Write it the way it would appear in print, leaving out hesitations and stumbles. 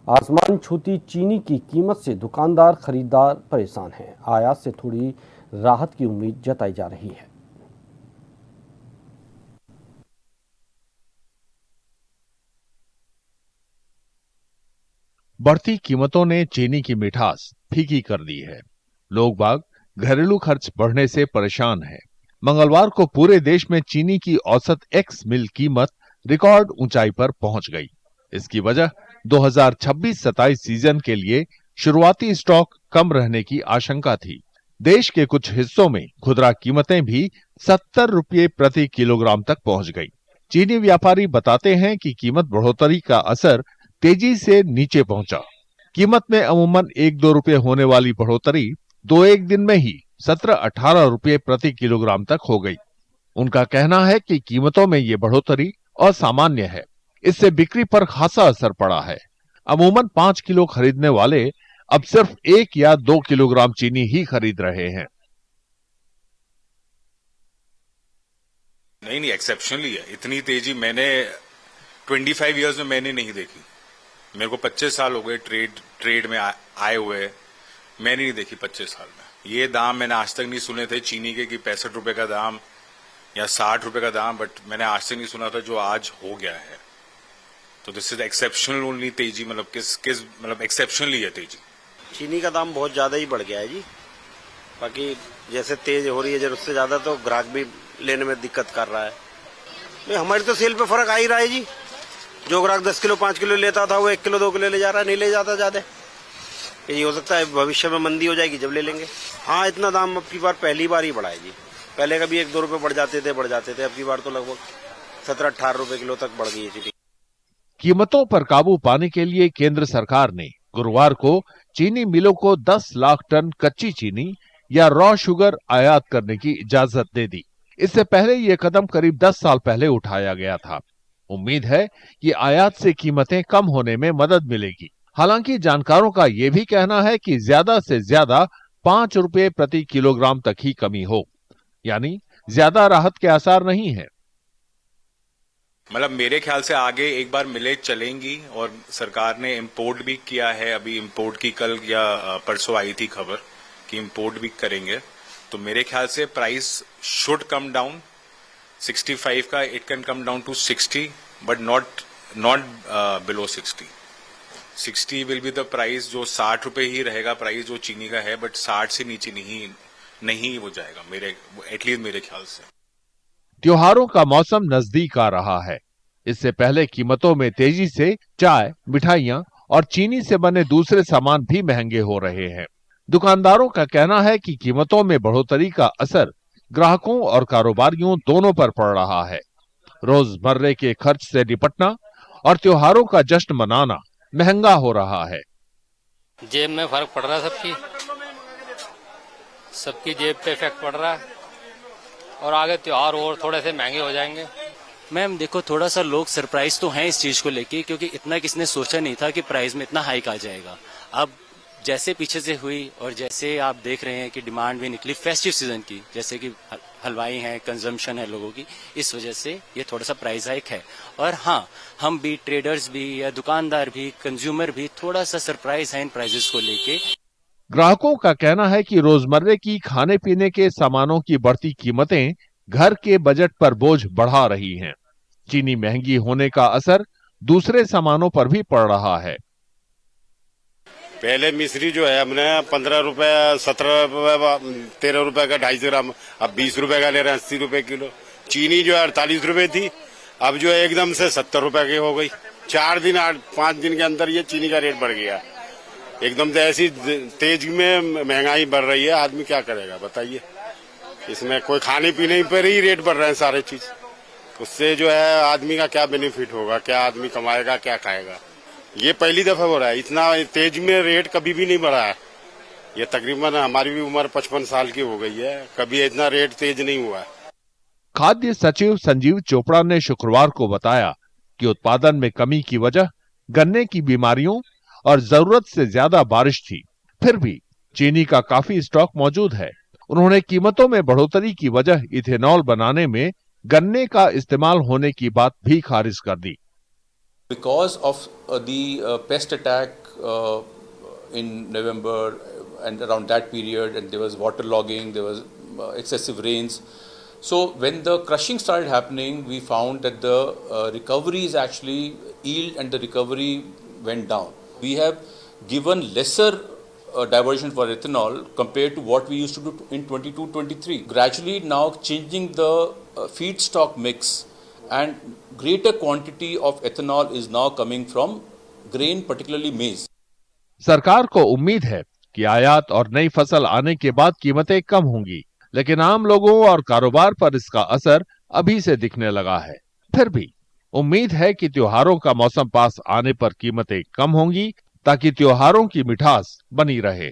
आसमान छूती चीनी की कीमत से दुकानदार खरीदार परेशान हैं। आयात से थोड़ी राहत की उम्मीद जताई जा रही है। बढ़ती कीमतों ने चीनी की मिठास फीकी कर दी है। लोग बाग घरेलू खर्च बढ़ने से परेशान हैं। मंगलवार को पूरे देश में चीनी की औसत एक्स मिल कीमत रिकॉर्ड ऊंचाई पर पहुंच गई। इसकी वजह 2026-27 सीजन के लिए शुरुआती स्टॉक कम रहने की आशंका थी। देश के कुछ हिस्सों में खुदरा कीमतें भी 70 रुपये प्रति किलोग्राम तक पहुंच गई। चीनी व्यापारी बताते हैं कि कीमत बढ़ोतरी का असर तेजी से नीचे पहुंचा। कीमत में अमूमन 1-2 रुपये होने वाली बढ़ोतरी 2-1 दिन में ही 17-18 रुपये प्रति किलोग्राम तक हो गई। उनका कहना है कि कीमतों में ये बढ़ोतरी असामान्य है। इससे बिक्री पर खासा असर पड़ा है। अमूमन 5 किलो खरीदने वाले अब सिर्फ 1 या 2 किलोग्राम चीनी ही खरीद रहे हैं। नहीं, एक्सेप्शनली है। इतनी तेजी मैंने 25 इयर्स में मैंने नहीं देखी। मेरे को 25 साल हो गए ट्रेड में आए हुए, मैंने नहीं देखी 25 साल में। ये दाम मैंने आज तक नहीं सुने थे चीनी के कि 65 रुपए का दाम या 60 रुपए का दाम, बट मैंने आज तक नहीं सुना था जो आज हो गया है। तो दिस इज एक्सेप्शनल ओनली तेजी, मतलब किस मतलब एक्सेप्शनली है तेजी। चीनी का दाम बहुत ज्यादा ही बढ़ गया है जी। बाकी जैसे तेज हो रही है जरूरत से ज्यादा तो ग्राहक भी लेने में दिक्कत कर रहा है। भाई हमारी तो सेल पे फर्क आ ही रहा है जी। जो ग्राहक 10 किलो 5 किलो लेता था वो 1 किलो 2 किलो ले जा रहा है, नहीं ले जाता ज्यादा। ये हो सकता है भविष्य में मंदी हो जाएगी जब ले लेंगे। हाँ, इतना दाम अब की बार पहली बार ही बढ़ा है जी। पहले कभी 1-2 रुपए बढ़ जाते थे। अब की बार तो लगभग 17-18 रुपए किलो तक बढ़ गई है चीनी। कीमतों पर काबू पाने के लिए केंद्र सरकार ने गुरुवार को चीनी मिलों को 10 लाख टन कच्ची चीनी या रॉ शुगर आयात करने की इजाजत दे दी। इससे पहले यह कदम करीब 10 साल पहले उठाया गया था। उम्मीद है कि आयात से कीमतें कम होने में मदद मिलेगी। हालांकि जानकारों का यह भी कहना है कि ज्यादा से ज्यादा 5 रुपये प्रति किलोग्राम तक ही कमी हो, यानी ज्यादा राहत के आसार नहीं है। मतलब मेरे ख्याल से आगे एक बार मिले चलेंगी, और सरकार ने इंपोर्ट भी किया है। अभी इंपोर्ट की कल या परसों आई थी खबर कि इंपोर्ट भी करेंगे। तो मेरे ख्याल से प्राइस शुड कम डाउन 65 का, it can come down to 60 but not below 60 will be the price. जो 60 रुपए ही रहेगा प्राइस जो चीनी का है, बट 60 से नीचे नहीं वो जाएगा मेरे एटलीस्ट मेरे ख्याल से। त्योहारों का मौसम नजदीक आ रहा है। इससे पहले कीमतों में तेजी से चाय, मिठाइयां और चीनी से बने दूसरे सामान भी महंगे हो रहे हैं। दुकानदारों का कहना है कि कीमतों में बढ़ोतरी का असर ग्राहकों और कारोबारियों दोनों पर पड़ रहा है। रोजमर्रे के खर्च से निपटना और त्योहारों का जश्न मनाना महंगा हो रहा है। जेब में फर्क पड़ रहा है, सबकी जेब पे इफेक्ट पड़ रहा है और आगे त्योहार और थोड़े से महंगे हो जाएंगे। मैम देखो, थोड़ा सा लोग सरप्राइज तो हैं इस चीज को लेके, क्योंकि इतना किसने सोचा नहीं था कि प्राइस में इतना हाइक आ जाएगा। अब जैसे पीछे से हुई और जैसे आप देख रहे हैं कि डिमांड भी निकली फेस्टिव सीजन की, जैसे कि हलवाई हैं, कंजम्पशन है लोगों की, इस वजह से ये थोड़ा सा प्राइस हाइक है। और हाँ, हम भी ट्रेडर्स भी या दुकानदार भी, कंज्यूमर भी थोड़ा सा सरप्राइज है इन प्राइजेस को लेके। ग्राहकों का कहना है कि रोजमर्रे की खाने पीने के सामानों की बढ़ती कीमतें घर के बजट पर बोझ बढ़ा रही हैं। चीनी महंगी होने का असर दूसरे सामानों पर भी पड़ रहा है। पहले मिश्री जो है हमने 15 रुपए, 17 रुपए, 13 रुपए का 250 ग्राम, अब 20 रुपए का ले रहे हैं, 80 रुपए किलो। चीनी जो है 48 रुपए थी, अब जो है एकदम से 70 रुपए की हो गई। 5 दिन के अंदर ये चीनी का रेट बढ़ गया। एकदम से ऐसी तेज में महंगाई बढ़ रही है, आदमी क्या करेगा बताइए। इसमें कोई खाने पीने पर ही रेट बढ़ रहे हैं सारे चीज। उससे जो है आदमी का क्या बेनिफिट होगा, क्या आदमी कमाएगा, क्या खाएगा। ये पहली दफा हो रहा है, इतना तेज में रेट कभी भी नहीं बढ़ा है। ये तकरीबन हमारी भी उम्र 55 साल की हो गई है, कभी इतना रेट तेज नहीं हुआ है। खाद्य सचिव संजीव चोपड़ा ने शुक्रवार को बताया कि उत्पादन में कमी की वजह गन्ने की बीमारियों और जरूरत से ज्यादा बारिश थी। फिर भी चीनी का काफी स्टॉक मौजूद है। उन्होंने कीमतों में बढ़ोतरी की वजह इथेनॉल बनाने में गन्ने का इस्तेमाल होने की बात भी खारिज कर दी। Because of the pest attack in November and around that period, and there was waterlogging, there was excessive rains. So when the crushing started happening, we found that the recoveries actually yield and the recovery went down. We have given lesser diversion for ethanol compared to what we used to do in 22-23. Gradually now changing the feedstock mix, and greater quantity of ethanol is now coming from grain, particularly maize. सरकार को उम्मीद है कि आयात और नई फसल आने के बाद कीमतें कम होंगी, लेकिन आम लोगों और कारोबार पर इसका असर अभी से दिखने लगा है। फिर भी उम्मीद है कि त्योहारों का मौसम पास आने पर कीमतें कम होंगी, ताकि त्योहारों की मिठास बनी रहे।